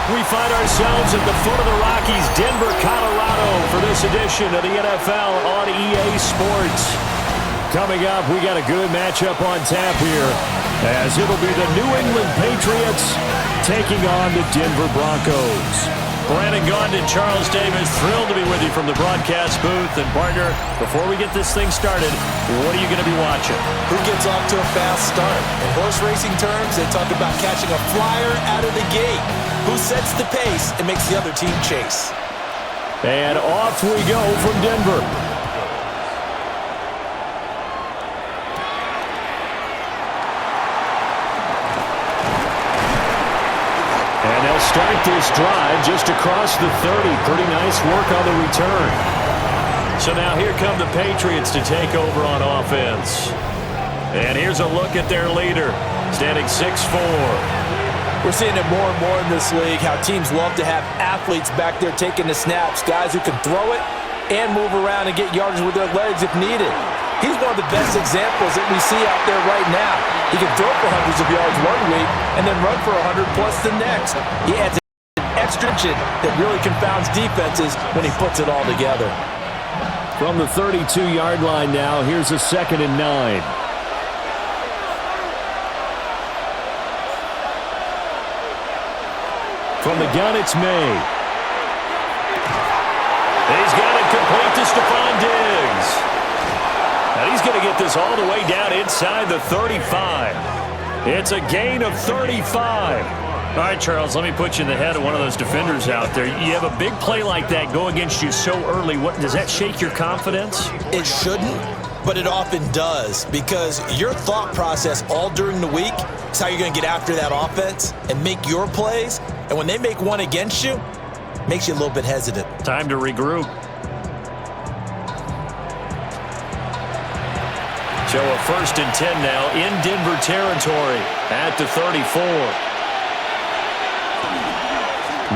We find ourselves at the foot of the Rockies, Denver, Colorado, for this edition of the NFL on EA Sports. Coming up, we got a good matchup on tap here, as it'll be the New England Patriots taking on the Denver Broncos. Brandon Gaudin and Charles Davis, thrilled to be with you from the broadcast booth. And partner, before we get this thing started, what are you going to be watching? Who gets off to a fast start? In horse racing terms, they talk about catching a flyer out of the gate. Who sets the pace and makes the other team chase? And off we go from Denver. And they'll start this drive just across the 30. Pretty nice work on the return. So now here come the Patriots to take over on offense. And here's a look at their leader, standing 6'4". We're seeing it more and more in this league, how teams love to have athletes back there taking the snaps, guys who can throw it and move around and get yardage with their legs if needed. He's one of the best examples that we see out there right now. He can throw for hundreds of yards one week and then run for 100+ the next. He adds an extra engine that really confounds defenses when he puts it all together. From the 32-yard line now, here's a 2nd and 9. From the gun, it's May. He's got it complete to Stephon Diggs. And he's going to get this all the way down inside the 35. It's a gain of 35. All right, Charles, let me put you in the head of one of those defenders out there. You have a big play like that go against you so early. What does that shake your confidence? It shouldn't, but it often does, because your thought process all during the week is how you're going to get after that offense and make your plays. And when they make one against you, it makes you a little bit hesitant. Time to regroup. So a 1st and 10 now in Denver territory at the 34.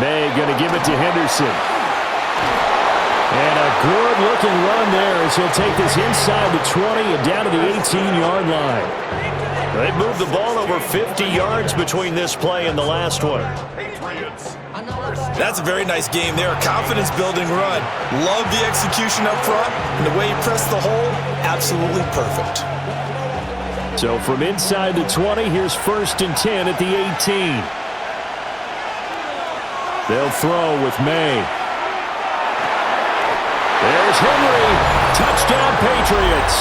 May going to give it to Henderson. And a good-looking run there as he'll take this inside the 20 and down to the 18-yard line. They've moved the ball over 50 yards between this play and the last one. That's a very nice game there. Confidence-building run. Love the execution up front, and the way he pressed the hole, absolutely perfect. So from inside the 20, here's 1st and 10 at the 18. They'll throw with May. There's Henry. Touchdown, Patriots.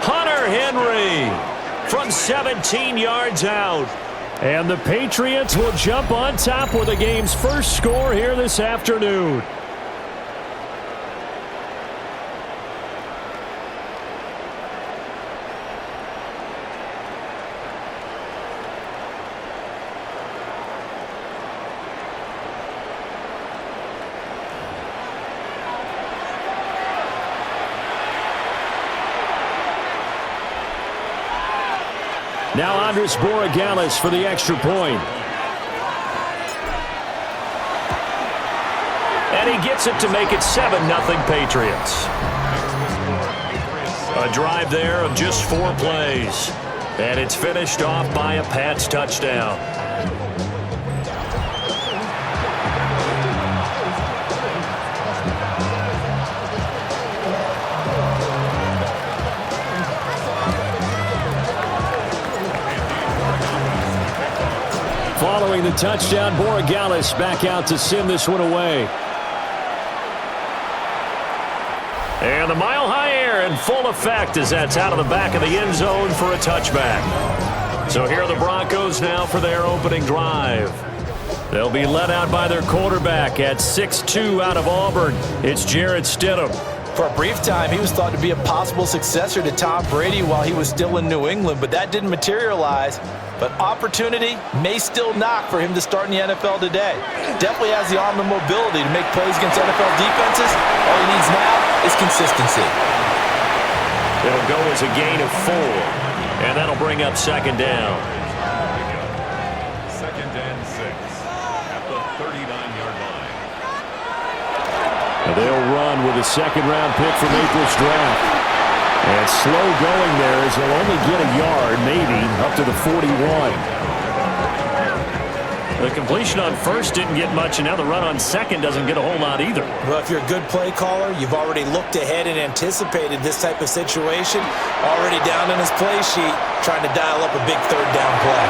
Hunter Henry from 17 yards out. And the Patriots will jump on top with the game's first score here this afternoon. Now Andres Borregales for the extra point. And he gets it to make it 7-0 Patriots. A drive there of just 4 plays. And it's finished off by a Pats touchdown. Following the touchdown, Borregales back out to send this one away. And the mile-high air in full effect as that's out of the back of the end zone for a touchback. So here are the Broncos now for their opening drive. They'll be led out by their quarterback at 6'2" out of Auburn. It's Jarrett Stidham. For a brief time, he was thought to be a possible successor to Tom Brady while he was still in New England, but that didn't materialize. But opportunity may still knock for him to start in the NFL today. Definitely has the arm and mobility to make plays against NFL defenses. All he needs now is consistency. It'll go as a gain of 4, and that'll bring up 2nd down. 2nd and 6 at the 39-yard line. They'll run with a 2nd-round pick from April's draft. And slow going there as he'll only get a yard, maybe, up to the 41. The completion on first didn't get much, and now the run on second doesn't get a whole lot either. Well, if you're a good play caller, you've already looked ahead and anticipated this type of situation. Already down in his play sheet, trying to dial up a big third down play.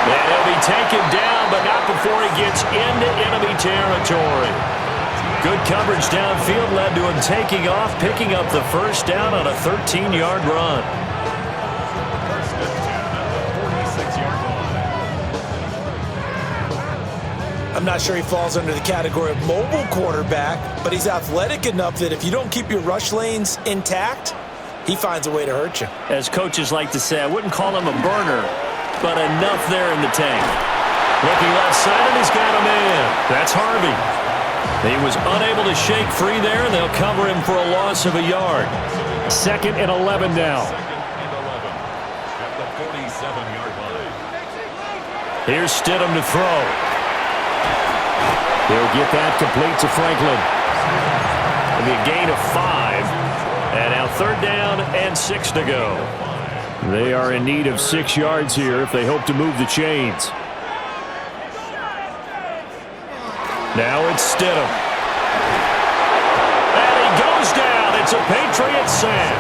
And he'll be taken down, but not before he gets into enemy territory. Good coverage downfield led to him taking off, picking up the first down on a 13-yard run. I'm not sure he falls under the category of mobile quarterback, but he's athletic enough that if you don't keep your rush lanes intact, he finds a way to hurt you. As coaches like to say, I wouldn't call him a burner, but enough there in the tank. Looking left side, and he's got a man. That's Harvey. He was unable to shake free there, and they'll cover him for a loss of a yard. 2nd and 11 now. At the 47-yard line. Here's Stidham to throw. He'll get that complete to Franklin. It'll be a gain of 5. And now 3rd down and 6 to go. They are in need of 6 yards here if they hope to move the chains. Now it's Stidham. And he goes down. It's a Patriots sack.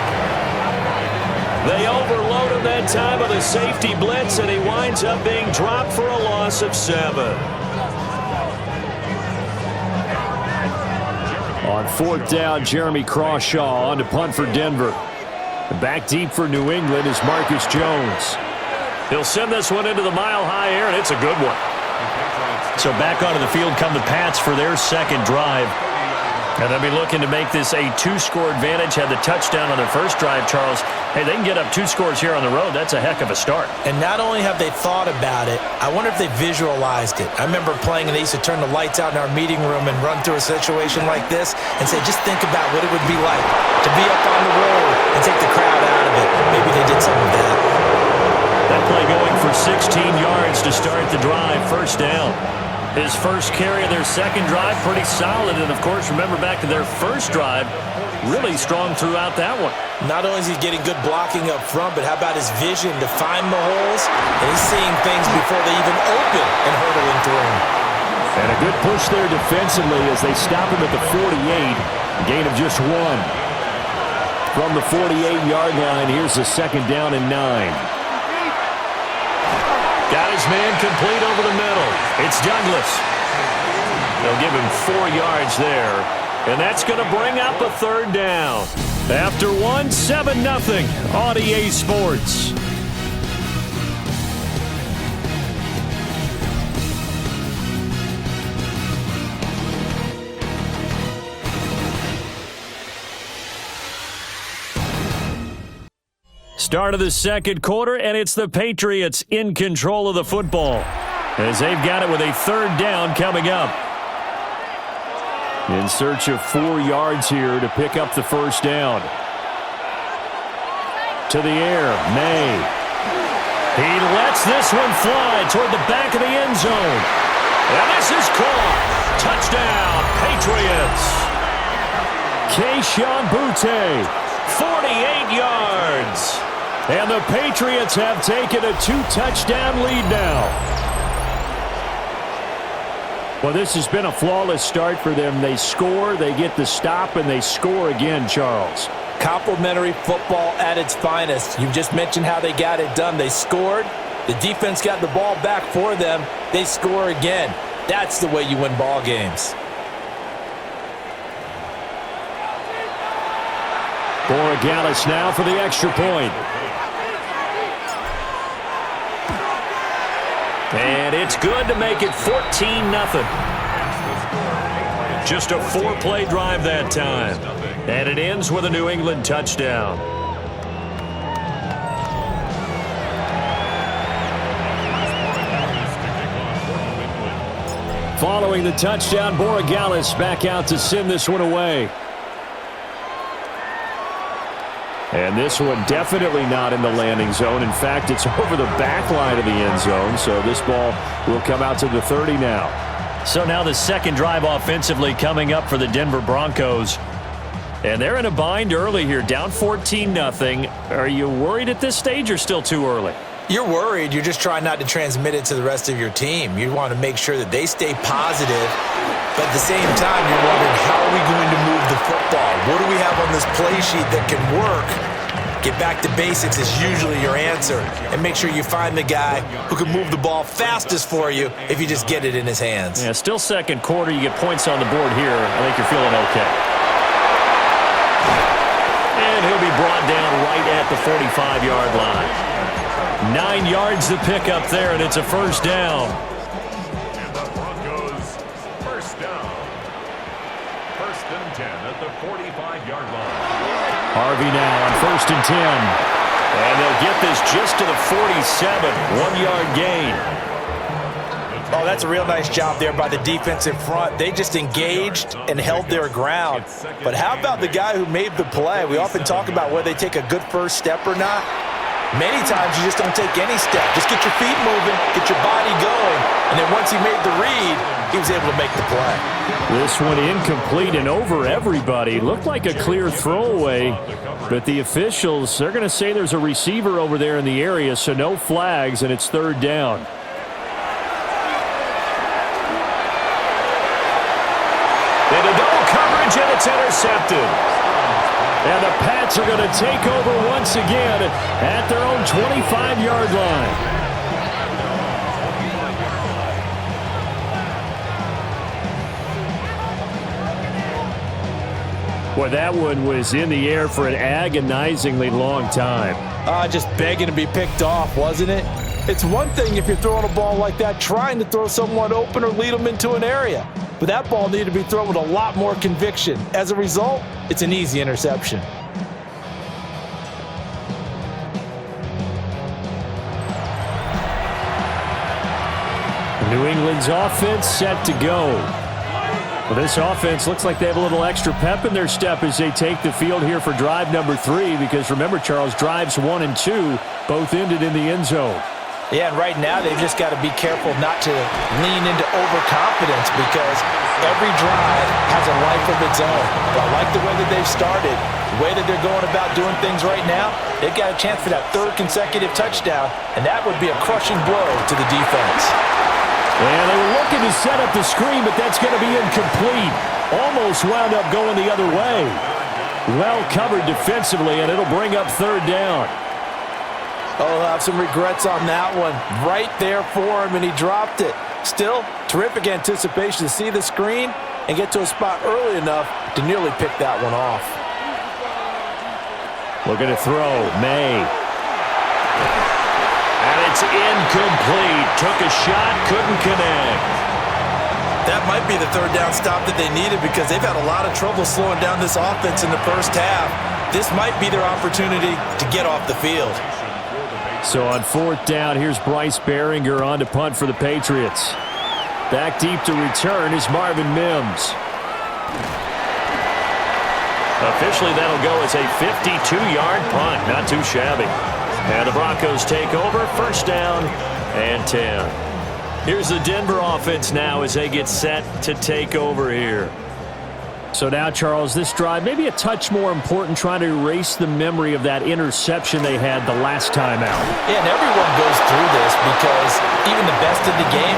They overload him that time with a safety blitz, and he winds up being dropped for a loss of 7. On 4th down, Jeremy Crawshaw on to punt for Denver. Back deep for New England is Marcus Jones. He'll send this one into the mile-high air, and it's a good one. So back onto the field come the Pats for their second drive. And they'll be looking to make this a 2-score advantage. Had the touchdown on their first drive, Charles. Hey, they can get up 2 scores here on the road. That's a heck of a start. And not only have they thought about it, I wonder if they visualized it. I remember playing, and they used to turn the lights out in our meeting room and run through a situation like this and say, just think about what it would be like to be up on the road and take the crowd out of it. Maybe they did some of that. That play going for 16 yards to start the drive. 1st down. His first carry of their second drive, pretty solid. And, of course, remember back to their first drive, really strong throughout that one. Not only is he getting good blocking up front, but how about his vision to find the holes? And he's seeing things before they even open and hurdling through them. And a good push there defensively as they stop him at the 48. Gain of just 1. From the 48-yard line, here's the 2nd down and 9. Got his man complete over the middle. It's Douglas. They'll give him 4 yards there. And that's going to bring up a 3rd down. After 1, 7-0 on EA Sports. Start of the second quarter, and it's the Patriots in control of the football as they've got it with a 3rd down coming up. In search of 4 yards here to pick up the 1st down. To the air, May. He lets this one fly toward the back of the end zone. And this is caught. Touchdown, Patriots. Keyshawn Butte, 48 yards. And the Patriots have taken a 2-touchdown lead now. Well, this has been a flawless start for them. They score, they get the stop, and they score again, Charles. Complimentary football at its finest. You just mentioned how they got it done. They scored. The defense got the ball back for them. They score again. That's the way you win ball games. Borregales now for the extra point. And it's good to make it 14-0. Just a 4-play drive that time. And it ends with a New England touchdown. Following the touchdown, Borregales back out to send this one away. And this one definitely not in the landing zone. In fact, it's over the back line of the end zone. So this ball will come out to the 30 now. So now the second drive offensively coming up for the Denver Broncos. And they're in a bind early here, down 14-0. Are you worried at this stage or still too early? You're worried. You're just trying not to transmit it to the rest of your team. You want to make sure that they stay positive, but at the same time, you're wondering, how are we going to move the football? What do we have on this play sheet that can work? Get back to basics is usually your answer, and make sure you find the guy who can move the ball fastest for you if you just get it in his hands. Yeah, still second quarter. You get points on the board here. I think you're feeling okay. And he'll be brought down right at the 45-yard line. 9 yards to pick up there, and it's a first down. And the Broncos, first down. First and 10 at the 45-yard line. Harvey now on first and 10. And they'll get this just to the 47. 1-yard gain. Oh, that's a real nice job there by the defensive front. They just engaged and held their ground. But how about the guy who made the play? We often talk about whether they take a good first step or not. Many times you just don't take any step. Just get your feet moving, get your body going, and then once he made the read, he was able to make the play. This one incomplete and over everybody. Looked like a clear throwaway, but the officials, they're going to say there's a receiver over there in the area, so no flags, and it's third down. Into double coverage, and it's intercepted. And the Pats are going to take over once again at their own 25-yard line. Boy, that one was in the air for an agonizingly long time. Just begging to be picked off, wasn't it? It's one thing if you're throwing a ball like that, trying to throw someone open or lead them into an area. But that ball needed to be thrown with a lot more conviction. As a result, it's an easy interception. New England's offense set to go. Well, this offense looks like they have a little extra pep in their step as they take the field here for drive number 3, because remember, Charles, drives 1 and 2 both ended in the end zone. Yeah, and right now they've just got to be careful not to lean into overconfidence, because every drive has a life of its own. But I like the way that they've started, the way that they're going about doing things right now. They've got a chance for that 3rd consecutive touchdown, and that would be a crushing blow to the defense. And they were looking to set up the screen, but that's going to be incomplete. Almost wound up going the other way. Well covered defensively, and it'll bring up third down. Oh, he'll have some regrets on that one. Right there for him, and he dropped it. Still, terrific anticipation to see the screen and get to a spot early enough to nearly pick that one off. Looking to throw, May. And it's incomplete. Took a shot, couldn't connect. That might be the 3rd down stop that they needed, because they've had a lot of trouble slowing down this offense in the first half. This might be their opportunity to get off the field. So on 4th down, here's Bryce Behringer on to punt for the Patriots. Back deep to return is Marvin Mims. Officially, that'll go as a 52-yard punt. Not too shabby. And the Broncos take over, first down and 10. Here's the Denver offense now as they get set to take over here. So now, Charles, this drive maybe a touch more important, trying to erase the memory of that interception they had the last time out. Yeah, and everyone goes through this, because even the best in the game,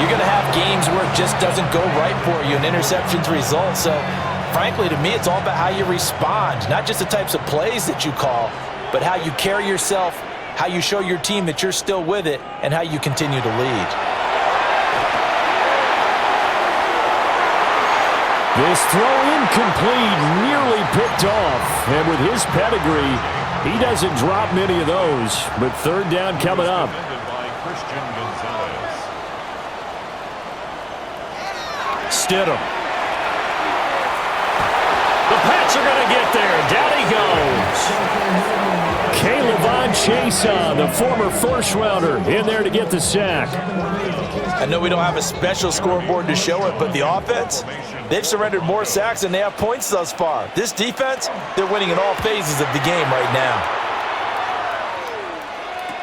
you're going to have games where it just doesn't go right for you, and interceptions result. So, frankly, to me, it's all about how you respond, not just the types of plays that you call, but how you carry yourself, how you show your team that you're still with it, and how you continue to lead. This throw incomplete, nearly picked off. And with his pedigree, he doesn't drop many of those. But third down coming up. Stidham. The Pats are going to get there. Down he goes. Caleb Chason, the former first-rounder, in there to get the sack. I know we don't have a special scoreboard to show it, but the offense, they've surrendered more sacks than they have points thus far. This defense, they're winning in all phases of the game right now.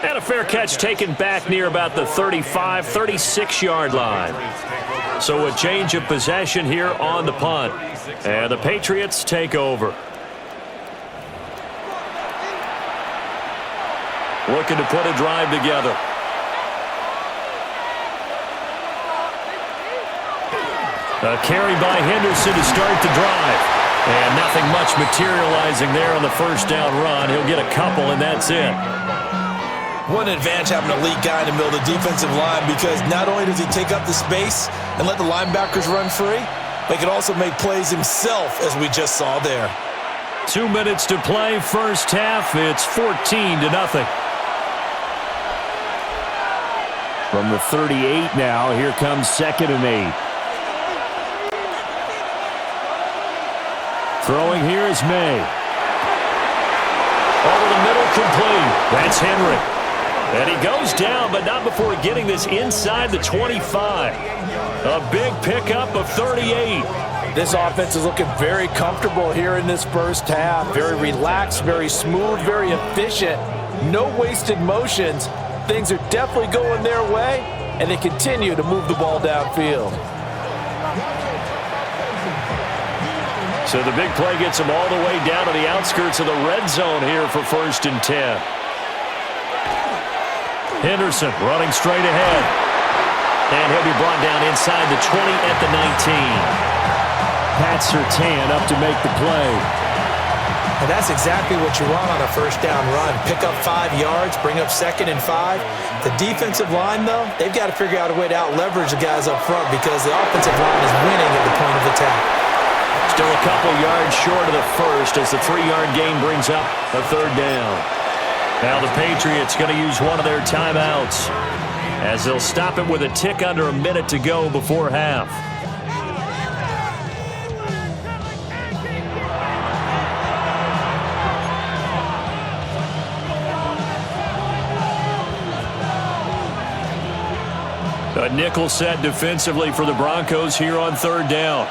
And a fair catch taken back near about the 35, 36-yard line. So a change of possession here on the punt. And the Patriots take over. looking to put a drive together. A carry by Henderson to start the drive. And nothing much materializing there on the first down run. He'll get a couple, and that's it. What an advantage having an elite guy in the middle of the defensive line, because not only does he take up the space and let the linebackers run free, but he can also make plays himself, as we just saw there. 2 minutes to play, first half. It's 14-0. From the 38 now, here comes 2nd and 8. Throwing here is May. Over the middle, complete. That's Henry. And he goes down, but not before getting this inside the 25. A big pickup of 38. This offense is looking very comfortable here in this first half. Very relaxed, very smooth, very efficient. No wasted motions. Things are definitely going their way, and they continue to move the ball downfield. So the big play gets him all the way down to the outskirts of the red zone here for 1st and 10. Henderson running straight ahead. And he'll be brought down inside the 20 at the 19. Pat Surtain up to make the play. And that's exactly what you want on a first down run. Pick up 5 yards, bring up 2nd and 5. The defensive line, though, they've got to figure out a way to out-leverage the guys up front, because the offensive line is winning at the point of attack. Still a couple yards short of the first as the 3-yard gain brings up a 3rd down. Now the Patriots going to use one of their timeouts as they'll stop it with a tick under a minute to go before half. A nickel set defensively for the Broncos here on 3rd down.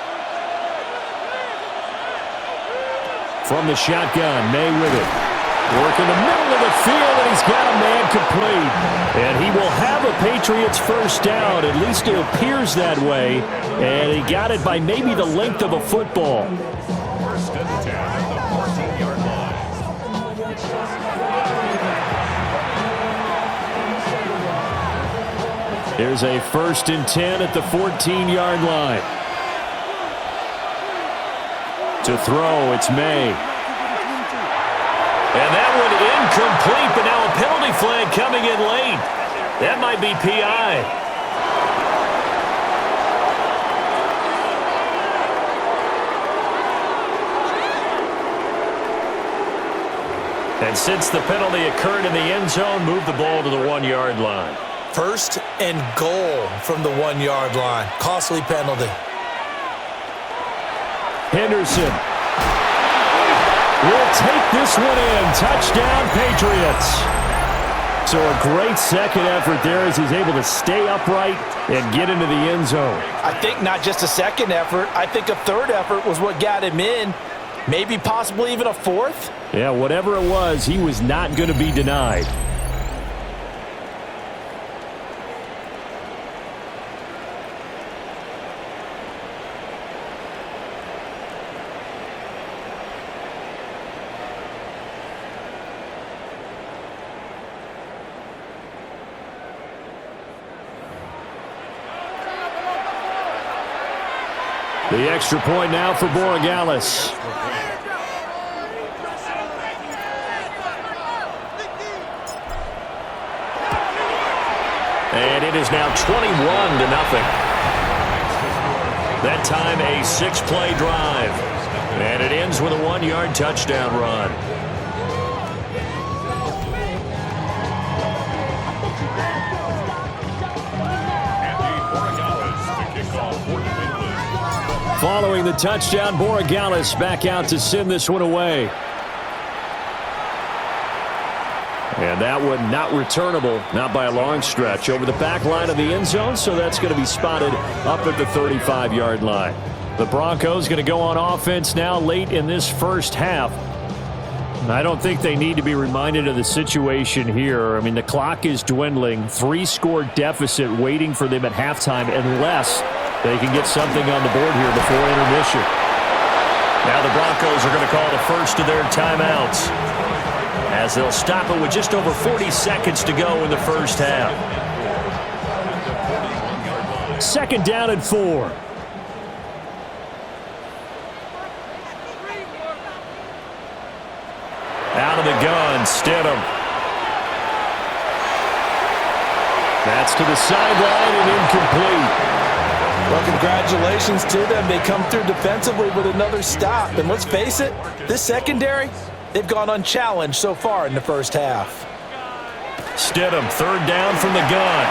From the shotgun, May with it. Work in the middle of the field, and he's got a man complete. And he will have a Patriots first down. At least it appears that way. And he got it by maybe the length of a football. 1st and 10 at the 14-yard line. Here's a 1st and 10 at the 14-yard line. To throw, it's May. And that one incomplete, but now a penalty flag coming in late. That might be PI. And since the penalty occurred in the end zone, move the ball to the 1-yard line. 1st and goal from the 1-yard line. Costly penalty. Henderson will take this one in. Touchdown, Patriots. So a great second effort there as he's able to stay upright and get into the end zone. I think not just a second effort. I think a 3rd effort was what got him in. Maybe possibly even a 4th. Yeah, whatever it was, he was not going to be denied. The extra point now for Borregales. And it is now 21-0. That time a 6-play drive. And it ends with a 1-yard touchdown run. Following the touchdown, Borregales back out to send this one away. And that one not returnable, not by a long stretch, over the back line of the end zone, so that's going to be spotted up at the 35-yard line. The Broncos going to go on offense now late in this first half. I don't think they need to be reminded of the situation here. I mean, the clock is dwindling. 3-score deficit waiting for them at halftime unless they can get something on the board here before intermission. Now the Broncos are going to call the first of their timeouts as they'll stop it with just over 40 seconds to go in the first half. 2nd down and 4. Out of the gun, Stidham. That's to the sideline and incomplete. Well, congratulations to them. They come through defensively with another stop. And let's face it, this secondary, they've gone unchallenged so far in the first half. Stidham, 3rd down from the gun.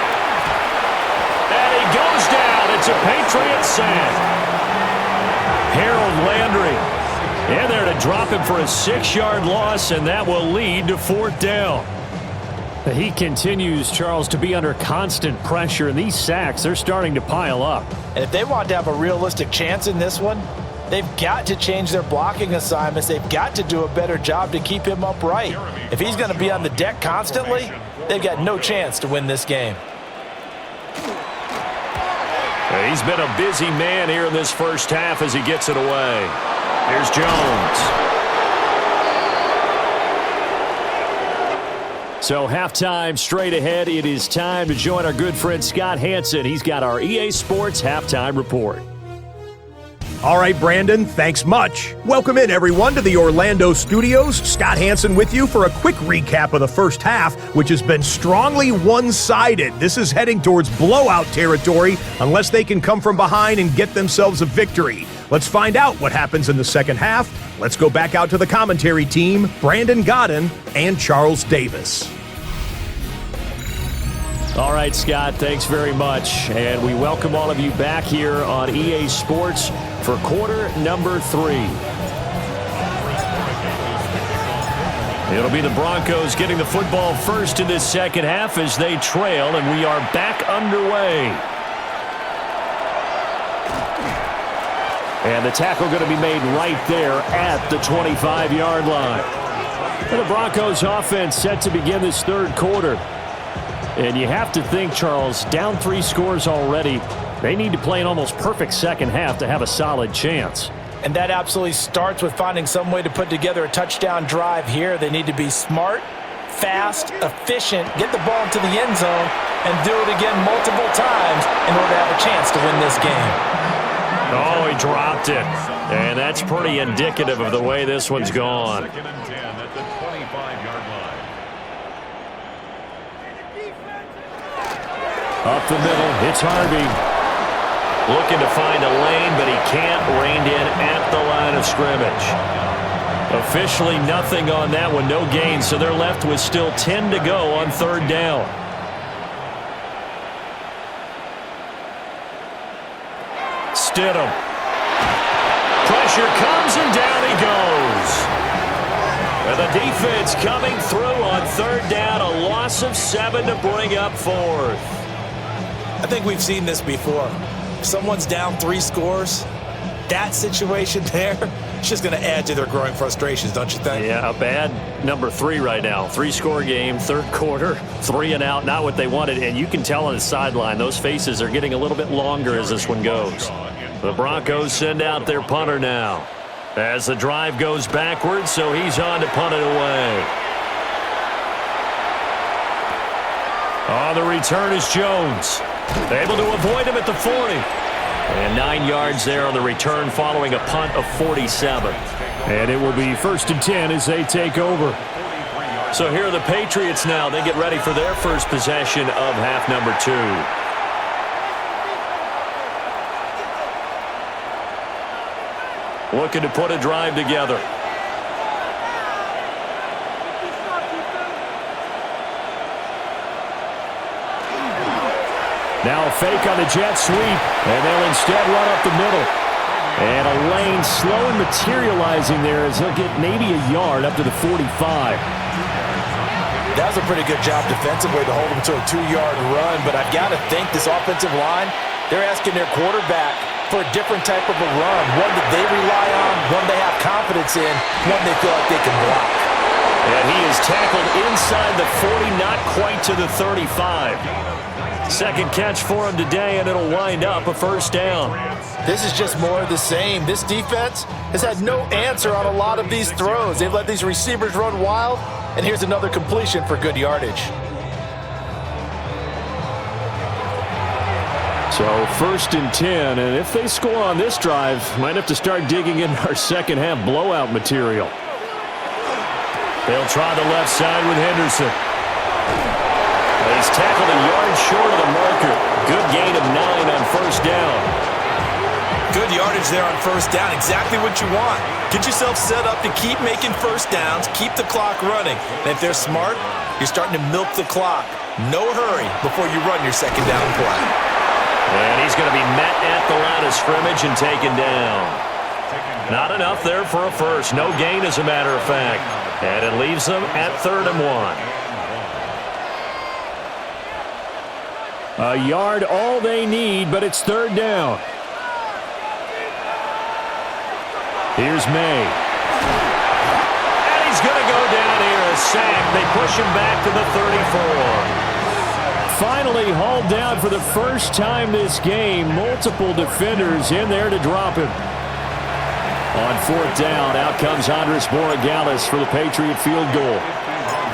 And he goes down. It's a Patriots sack. Harold Landry in there to drop him for a 6-yard loss, and that will lead to 4th down. He continues, Charles, to be under constant pressure, and these sacks, they're starting to pile up. And if they want to have a realistic chance in this one, they've got to change their blocking assignments. They've got to do a better job to keep him upright. If he's going to be on the deck constantly, they've got no chance to win this game. He's been a busy man here in this first half as he gets it away. Here's Jones. So halftime straight ahead. It is time to join our good friend Scott Hansen. He's got our EA Sports halftime report. All right, Brandon, thanks much. Welcome in, everyone, to the Orlando studios. Scott Hansen with you for a quick recap of the first half, which has been strongly one-sided. This is heading towards blowout territory unless they can come from behind and get themselves a victory. Let's find out what happens in the second half. Let's go back out to the commentary team, Brandon Godden and Charles Davis. All right, Scott, thanks very much. And we welcome all of you back here on EA Sports for quarter number 3. It'll be the Broncos getting the football first in this second half as they trail, and we are back underway. And the tackle going to be made right there at the 25-yard line. And the Broncos offense set to begin this third quarter. And you have to think, Charles, down 3 scores already. They need to play an almost perfect second half to have a solid chance. And that absolutely starts with finding some way to put together a touchdown drive here. They need to be smart, fast, efficient, get the ball into the end zone, and do it again multiple times in order to have a chance to win this game. Oh, he dropped it. And that's pretty indicative of the way this one's gone. 2nd and 10 at the 25-yard line. Up the middle, it's Harvey. Looking to find a lane, but he can't. Reined in at the line of scrimmage. Officially nothing on that one, no gain, so they're left with still 10 to go on 3rd down. Stidham. Pressure comes and down he goes. And the defense coming through on 3rd down, a loss of 7 to bring up 4th. I think we've seen this before. If someone's down 3 scores, that situation there, it's just going to add to their growing frustrations, don't you think? Yeah, bad number 3 right now. 3-score game, third quarter, 3 and out, not what they wanted. And you can tell on the sideline, those faces are getting a little bit longer as this one goes. The Broncos send out their punter now as the drive goes backwards, so he's on to punt it away. On the return is Jones. Able to avoid him at the 40. And 9 yards there on the return following a punt of 47. And it will be 1st and 10 as they take over. So here are the Patriots now. They get ready for their first possession of half number 2. Looking to put a drive together. Now a fake on the jet sweep, and they'll instead run up the middle. And a lane slow in materializing there as he'll get maybe a yard up to the 45. That was a pretty good job defensively to hold him to a 2-yard run, but I've got to think this offensive line, they're asking their quarterback for a different type of a run, one that they rely on, one they have confidence in, one they feel like they can block. And he is tackled inside the 40, not quite to the 35. Second catch for him today, and it'll wind up a 1st down. This is just more of the same. This defense has had no answer on a lot of these throws. They've let these receivers run wild, And here's another completion for good yardage. So 1st and 10, and if they score on this drive, might have to start digging in our second half blowout material. They'll try the left side with Henderson. He's tackled a yard short of the marker. Good gain of 9 on 1st down. Good yardage there on 1st down. Exactly what you want. Get yourself set up to keep making 1st downs, keep the clock running. And if they're smart, you're starting to milk the clock. No hurry before you run your 2nd down play. And he's going to be met at the line of scrimmage and taken down. Not enough there for a first. No gain, as a matter of fact. And it leaves them at 3rd and 1. A yard all they need, but it's 3rd down. Here's May. And he's going to go down here, a sack. They push him back to the 34. Finally hauled down for the first time this game. Multiple defenders in there to drop him. On 4th down, out comes Andres Borregales for the Patriot field goal.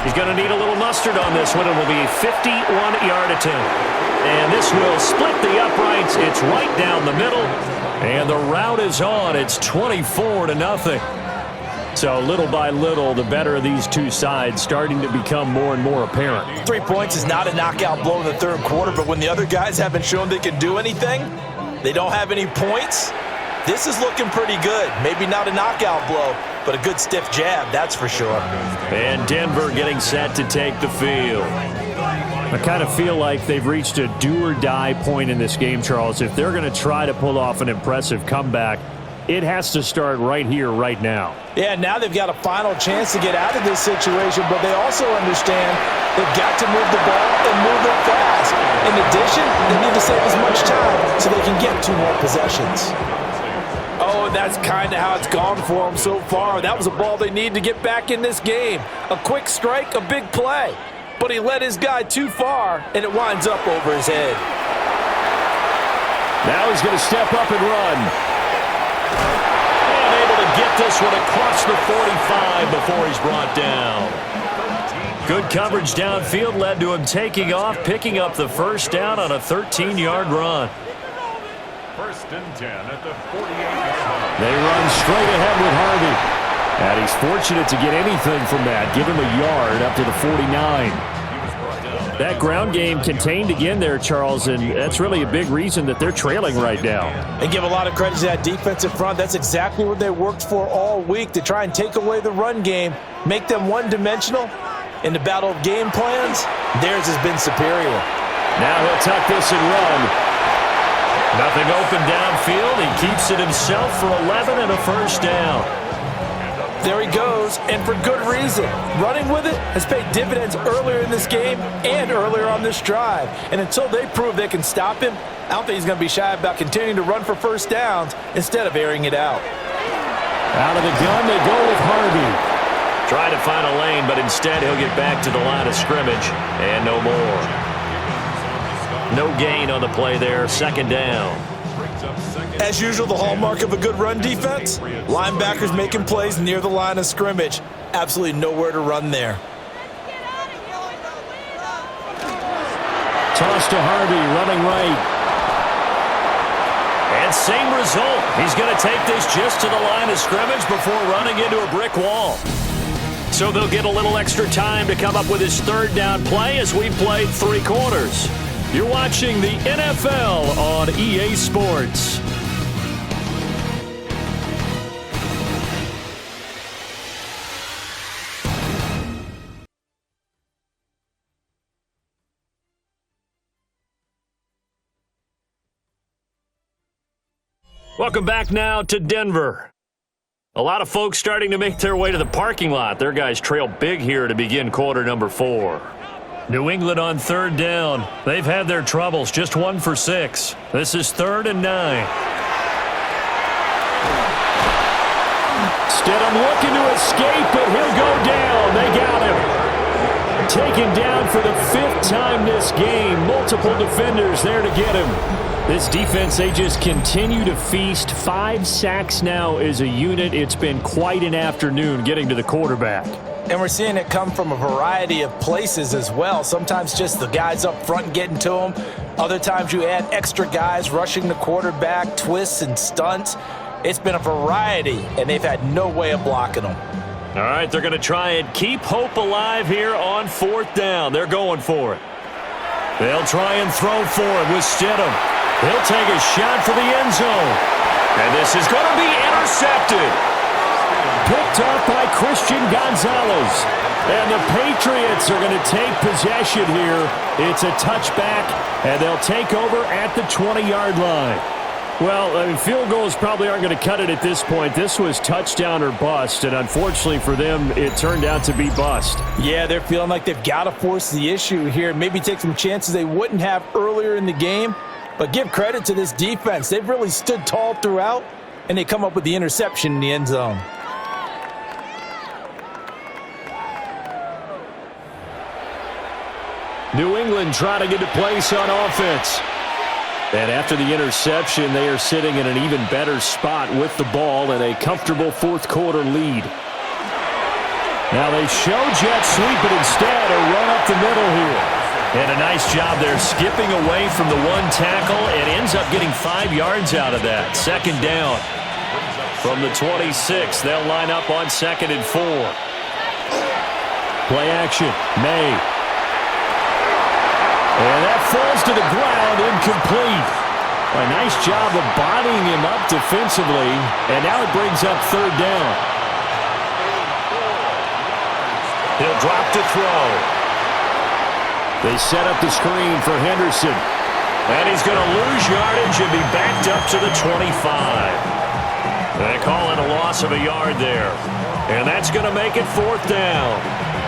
He's going to need a little mustard on this one. It will be a 51-yard attempt. And this will split the uprights. It's right down the middle. And the route is on. It's 24-0. So little by little, the better of these two sides starting to become more and more apparent. 3 points is not a knockout blow in the 3rd quarter, but when the other guys haven't shown they can do anything, they don't have any points, this is looking pretty good. Maybe not a knockout blow, but a good stiff jab, that's for sure. And Denver getting set to take the field. I kind of feel like they've reached a do-or-die point in this game, Charles. If they're going to try to pull off an impressive comeback, it has to start right here, right now. Yeah, now they've got a final chance to get out of this situation, but they also understand they've got to move the ball and move it fast. In addition, they need to save as much time so they can get 2 more possessions. Oh, that's kind of how it's gone for them so far. That was a ball they need to get back in this game. A quick strike, a big play. But he led his guy too far, and it winds up over his head. Now he's going to step up and run. And able to get this one across the 45 before he's brought down. Good coverage downfield led to him taking off, picking up the 1st down on a 13-yard run. 1st and 10 at the 48-yard line. They run straight ahead with Harvey. And he's fortunate to get anything from that. Give him a yard up to the 49. That ground game contained again there, Charles, and that's really a big reason that they're trailing right now. And give a lot of credit to that defensive front. That's exactly what they worked for all week, to try and take away the run game, make them one-dimensional. In the battle of game plans, theirs has been superior. Now he'll tuck this and run. Nothing open downfield. He keeps it himself for 11 and a 1st down. There he goes, and for good reason. Running with it has paid dividends earlier in this game and earlier on this drive. And until they prove they can stop him, I don't think he's going to be shy about continuing to run for 1st downs instead of airing it out. Out of the gun, they go with Harvey. Trying to find a lane, but instead he'll get back to the line of scrimmage, and no more. No gain on the play there, 2nd down. As usual, the hallmark of a good run defense, linebackers making plays near the line of scrimmage. Absolutely nowhere to run there. Toss to Harvey, running right. And same result. He's going to take this just to the line of scrimmage before running into a brick wall. So they'll get a little extra time to come up with his 3rd down play as we played 3 quarters. You're watching the NFL on EA Sports. Welcome back now to Denver. A lot of folks starting to make their way to the parking lot. Their guys trail big here to begin quarter number 4. New England on 3rd down. They've had their troubles, just 1 for 6. This is 3rd and 9. Stidham looking to escape, but he'll go down. They got him. Taken down for the 5th time this game. Multiple defenders there to get him. This defense, they just continue to feast. 5 sacks now as a unit. It's been quite an afternoon getting to the quarterback. And we're seeing it come from a variety of places as well. Sometimes just the guys up front getting to them. Other times you add extra guys rushing the quarterback, twists and stunts. It's been a variety, and they've had no way of blocking them. All right, they're going to try and keep hope alive here on 4th down. They're going for it. They'll try and throw for it with Stidham. He'll take a shot for the end zone. And this is going to be intercepted. Picked off by Christian Gonzalez. And the Patriots are going to take possession here. It's a touchback, and they'll take over at the 20-yard line. Well, I mean, field goals probably aren't going to cut it at this point. This was touchdown or bust, and unfortunately for them, it turned out to be bust. Yeah, they're feeling like they've got to force the issue here, maybe take some chances they wouldn't have earlier in the game. But give credit to this defense. They've really stood tall throughout, and they come up with the interception in the end zone. New England trying to get to place on offense. And after the interception, they are sitting in an even better spot with the ball and a comfortable 4th quarter lead. Now they show jet sweep, but instead a run up the middle here. And a nice job there skipping away from the one tackle and ends up getting 5 yards out of that. 2nd down from the 26. They'll line up on 2nd and 4. Play action. May. And that falls to the ground, incomplete. A nice job of bodying him up defensively, and now it brings up 3rd down. He'll drop to throw. They set up the screen for Henderson. And he's going to lose yardage and be backed up to the 25. They call it a loss of a yard there. And that's going to make it 4th down.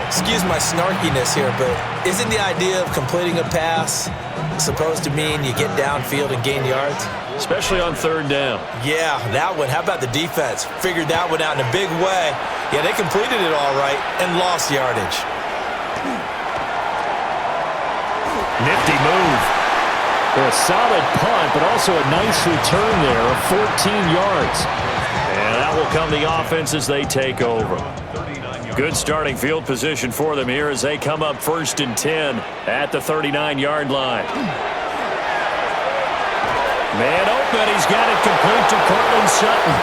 Excuse my snarkiness here, but isn't the idea of completing a pass supposed to mean you get downfield and gain yards? Especially on 3rd down. Yeah, that one. How about the defense? Figured that one out in a big way. Yeah, they completed it all right and lost yardage. Nifty move. A solid punt, but also a nice return there of 14 yards. And that will come the offense as they take over. Good starting field position for them here as they come up 1st and 10 at the 39-yard line. Man open, he's got it complete to Cortland Sutton.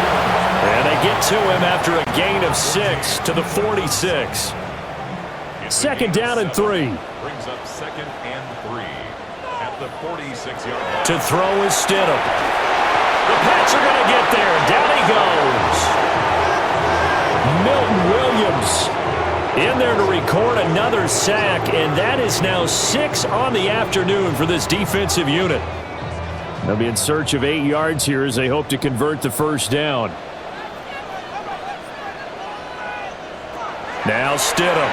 And they get to him after a gain of 6 to the 46. 2nd down and 3. Brings up 2nd and 3 at the 46-yard line. To throw is Stidham. The Pats are going to get there. Down he goes. Milton Williams in there to record another sack, and that is now 6 on the afternoon for this defensive unit. They'll be in search of 8 yards here as they hope to convert the 1st down. Now Stidham.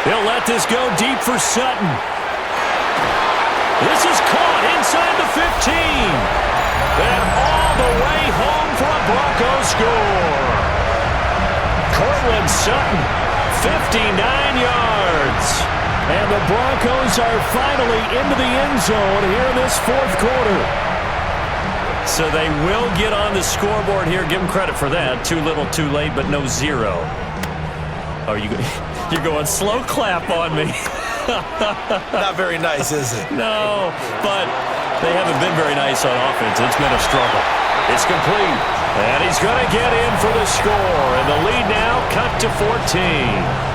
He'll let this go deep for Sutton. This is caught inside the 15. And all the way home for a Broncos score. Cortland Sutton, 59 yards. And the Broncos are finally into the end zone here in this 4th quarter. So they will get on the scoreboard here. Give them credit for that. Too little, too late, but no 0. Oh, you're going slow clap on me. Not very nice, is it? No, but they haven't been very nice on offense. It's been a struggle. It's complete. And he's going to get in for the score. And the lead now cut to 14.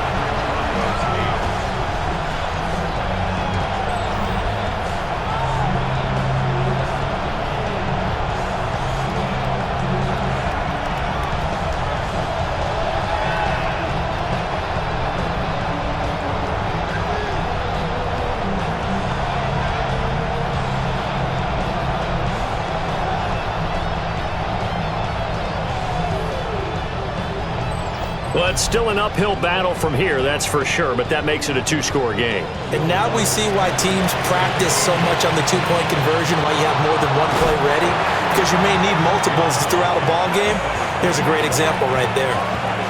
Well, it's still an uphill battle from here, that's for sure, but that makes it a 2-score game. And now we see why teams practice so much on the 2-point conversion, why you have more than one play ready, because you may need multiples throughout a ball game. Here's a great example right there.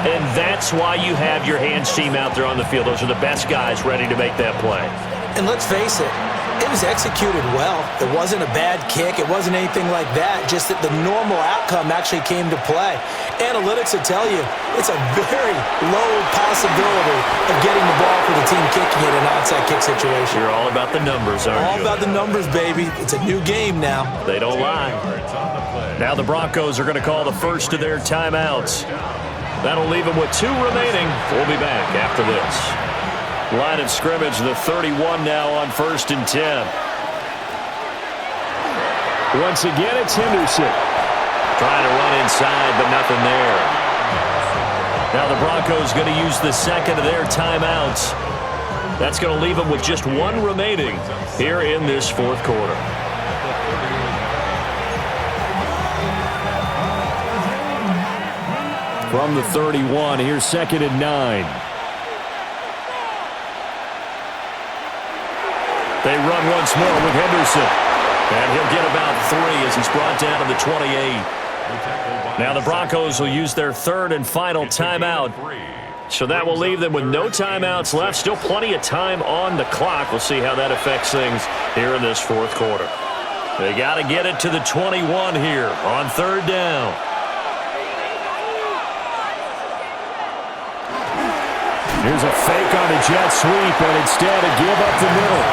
And that's why you have your hands team out there on the field. Those are the best guys ready to make that play. And let's face it, It was executed well. It wasn't a bad kick. It wasn't anything like that. Just that the normal outcome actually came to play. Analytics will tell you it's a very low possibility of getting the ball for the team kicking it in an onside kick situation. You're all about the numbers, aren't you? All about the numbers, baby. It's a new game now. They don't lie. Now the Broncos are going to call the first of their timeouts. That'll leave them with 2 remaining. We'll be back after this. Line of scrimmage, the 31 now on 1st and 10. Once again, it's Henderson. Trying to run inside, but nothing there. Now the Broncos going to use the second of their timeouts. That's going to leave them with just 1 remaining here in this 4th quarter. From the 31, here's 2nd and 9. They run once more with Henderson. And he'll get about 3 as he's brought down to the 28. Now the Broncos will use their 3rd and final timeout. So that will leave them with no timeouts left. Still plenty of time on the clock. We'll see how that affects things here in this 4th quarter. They got to get it to the 21 here on 3rd down. Here's a fake on a jet sweep, and instead a give up the middle.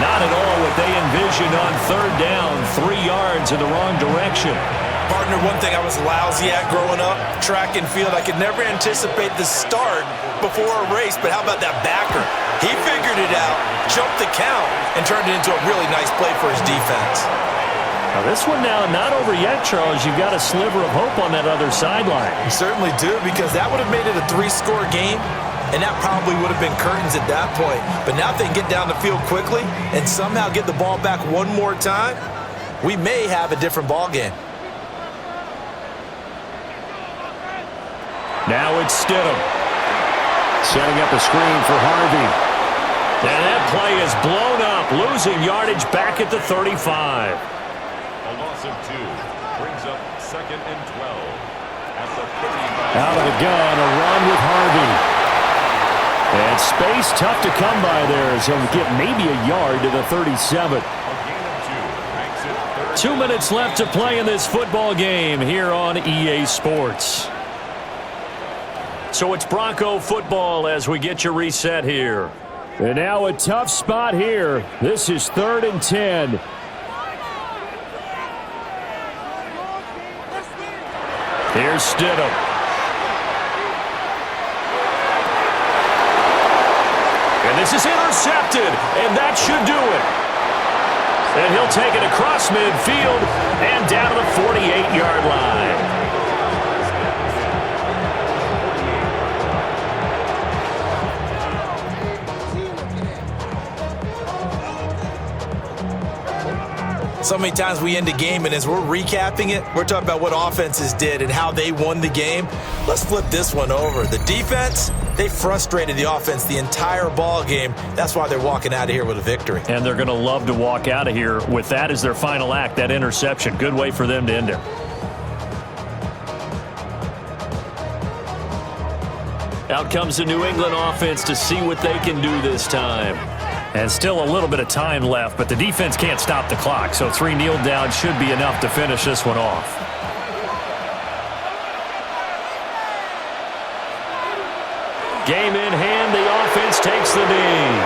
Not at all what they envisioned on 3rd down. 3 yards in the wrong direction. Partner, one thing I was lousy at growing up, track and field, I could never anticipate the start before a race, but how about that backer? He figured it out, jumped the count, and turned it into a really nice play for his defense. Now this one now not over yet, Charles. You've got a sliver of hope on that other sideline. You certainly do, because that would have made it a 3-score game, and that probably would have been curtains at that point. But now if they can get down the field quickly and somehow get the ball back one more time, we may have a different ball game. Now it's Stidham. Setting up a screen for Harvey. And that play is blown up, losing yardage back at the 35. A loss of 2 brings up 2nd and 12 at the 35. Out of the gun, a run with Harvey. And space tough to come by there as he'll get maybe a yard to the 37. 2 minutes left to play in this football game here on EA Sports. So it's Bronco football as we get you reset here. And now a tough spot here. This is 3rd and 10. Here's Stidham. And this is intercepted, and that should do it. And he'll take it across midfield and down to the 48-yard line. So many times we end a game, and as we're recapping it, we're talking about what offenses did and how they won the game. Let's flip this one over. The defense, they frustrated the offense the entire ball game. That's why they're walking out of here with a victory. And they're going to love to walk out of here with that as their final act, that interception. Good way for them to end it. Out comes the New England offense to see what they can do this time. And still a little bit of time left, but the defense can't stop the clock, so 3 kneel downs should be enough to finish this one off. Game in hand, the offense takes the knee.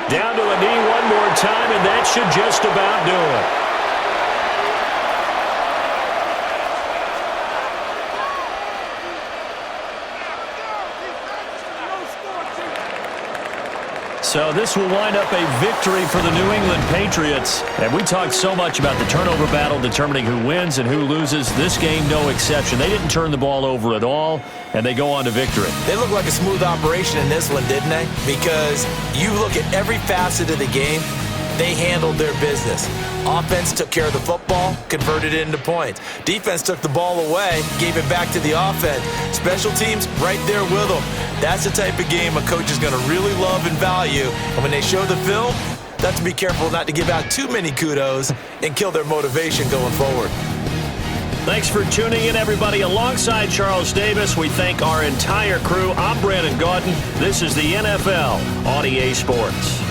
Down to a knee one more time, and that should just about do it. So this will wind up a victory for the New England Patriots. And we talked so much about the turnover battle determining who wins and who loses. This game, no exception. They didn't turn the ball over at all, and they go on to victory. They look like a smooth operation in this one, didn't they? Because you look at every facet of the game, they handled their business. Offense took care of the football, converted it into points. Defense took the ball away, gave it back to the offense. Special teams, right there with them. That's the type of game a coach is going to really love and value. And when they show the film, they have to be careful not to give out too many kudos and kill their motivation going forward. Thanks for tuning in, everybody. Alongside Charles Davis, we thank our entire crew. I'm Brandon Gaudin. This is the NFL on EA Sports.